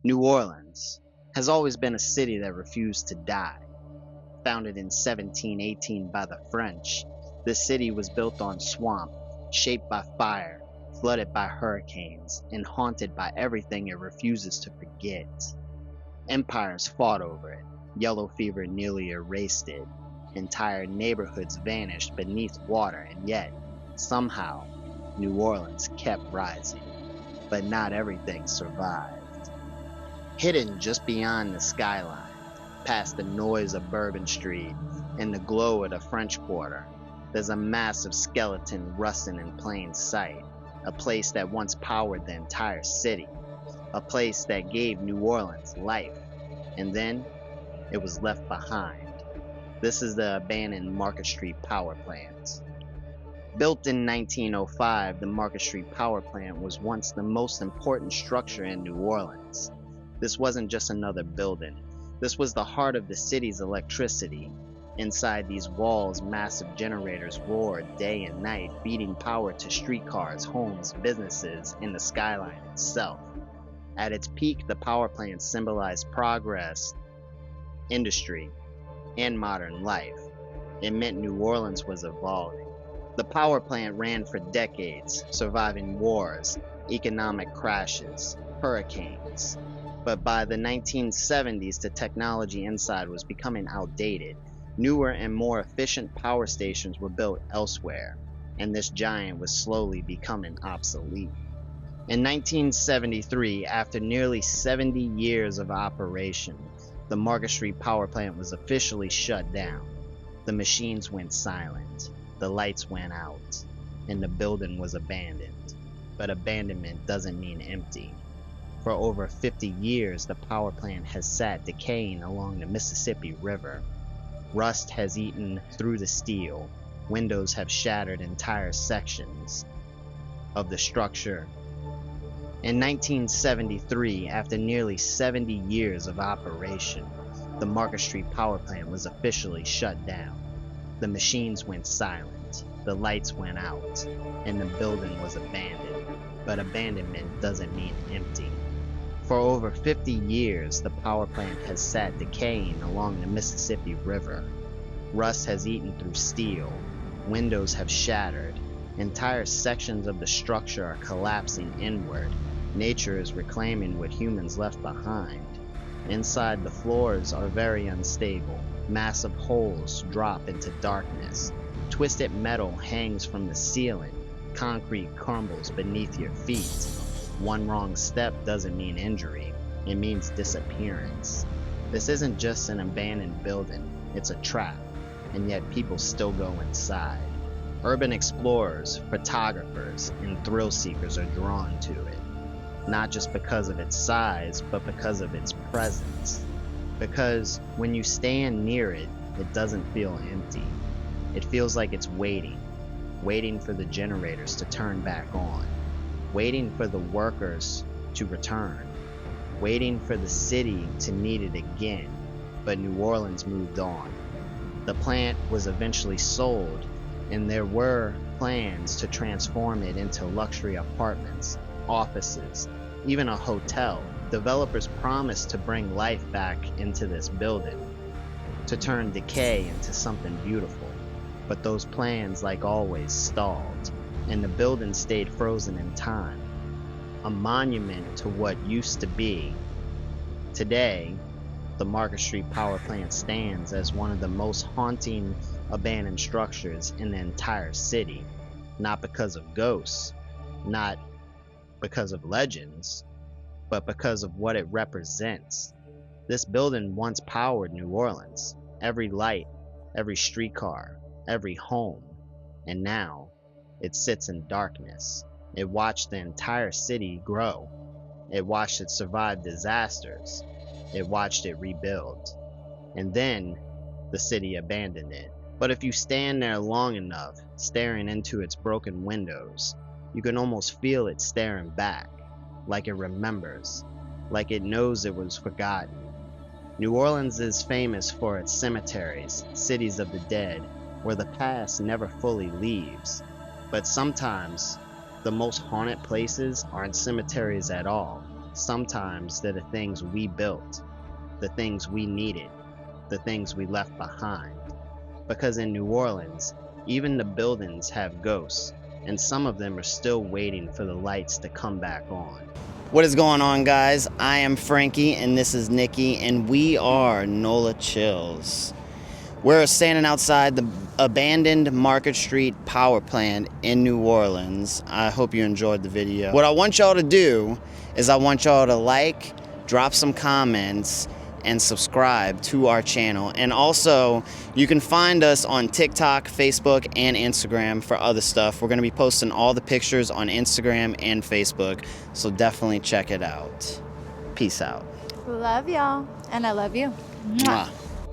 New Orleans has always been a city that refused to die. Founded in 1718 by the French, this city was built on swamp, shaped by fire, flooded by hurricanes, and haunted by everything it refuses to forget. Empires fought over it, yellow fever nearly erased it, entire neighborhoods vanished beneath water, and yet, somehow, New Orleans kept rising. But not everything survived. Hidden just beyond the skyline, past the noise of Bourbon Street and the glow of the French Quarter, there's a massive skeleton rusting in plain sight, a place that once powered the entire city, a place that gave New Orleans life, and then it was left behind. This is the abandoned Market Street Power Plant. Built in 1905, the Market Street Power Plant was once the most important structure in New Orleans. This wasn't just another building. This was the heart of the city's electricity. Inside these walls, massive generators roared day and night, feeding power to streetcars, homes, businesses, and the skyline itself. At its peak, the power plant symbolized progress, industry, and modern life. It meant New Orleans was evolving. The power plant ran for decades, surviving wars, economic crashes, hurricanes. But by the 1970s, the technology inside was becoming outdated. Newer and more efficient power stations were built elsewhere, and this giant was slowly becoming obsolete. In 1973, after nearly 70 years of operation, the Market Street Power Plant was officially shut down. The machines went silent, the lights went out, and the building was abandoned. But abandonment doesn't mean empty. For over 50 years, the power plant has sat decaying along the Mississippi River. Rust has eaten through the steel. Windows have shattered entire sections of the structure. In 1973, after nearly 70 years of operation, the Market Street Power Plant was officially shut down. The machines went silent, the lights went out, and the building was abandoned. But abandonment doesn't mean empty. For over 50 years, the power plant has sat decaying along the Mississippi River. Rust has eaten through steel. Windows have shattered. Entire sections of the structure are collapsing inward. Nature is reclaiming what humans left behind. Inside, the floors are very unstable. Massive holes drop into darkness. Twisted metal hangs from the ceiling. Concrete crumbles beneath your feet. One wrong step doesn't mean injury, it means disappearance. This isn't just an abandoned building, it's a trap, and yet people still go inside. Urban explorers, photographers, and thrill seekers are drawn to it, not just because of its size, but because of its presence. Because when you stand near it, it doesn't feel empty. It feels like it's waiting for the generators to turn back on. Waiting for the workers to return, waiting for the city to need it again, but New Orleans moved on. The plant was eventually sold, and there were plans to transform it into luxury apartments, offices, even a hotel. Developers promised to bring life back into this building, to turn decay into something beautiful. But those plans, like always, stalled, and the building stayed frozen in time, a monument to what used to be. Today, the Market Street Power Plant stands as one of the most haunting abandoned structures in the entire city, not because of ghosts, not because of legends, but because of what it represents. This building once powered New Orleans, every light, every streetcar, every home, and now it sits in darkness. It watched the entire city grow. It watched it survive disasters. It watched it rebuild. And then the city abandoned it. But if you stand there long enough, staring into its broken windows, you can almost feel it staring back, like it remembers, like it knows it was forgotten. New Orleans is famous for its cemeteries, cities of the dead, where the past never fully leaves. But sometimes, the most haunted places aren't cemeteries at all. Sometimes they're the things we built, the things we needed, the things we left behind. Because in New Orleans, even the buildings have ghosts, and some of them are still waiting for the lights to come back on. What is going on, guys? I am Frankie, and this is Nikki, and we are NOLA Chills. We're standing outside the abandoned Market Street power plant in New Orleans. I hope you enjoyed the video. What I want y'all to do is I want y'all to like, drop some comments, and subscribe to our channel. And also, you can find us on TikTok, Facebook, and Instagram for other stuff. We're gonna be posting all the pictures on Instagram and Facebook, so definitely check it out. Peace out. Love y'all, and I love you. Mwah.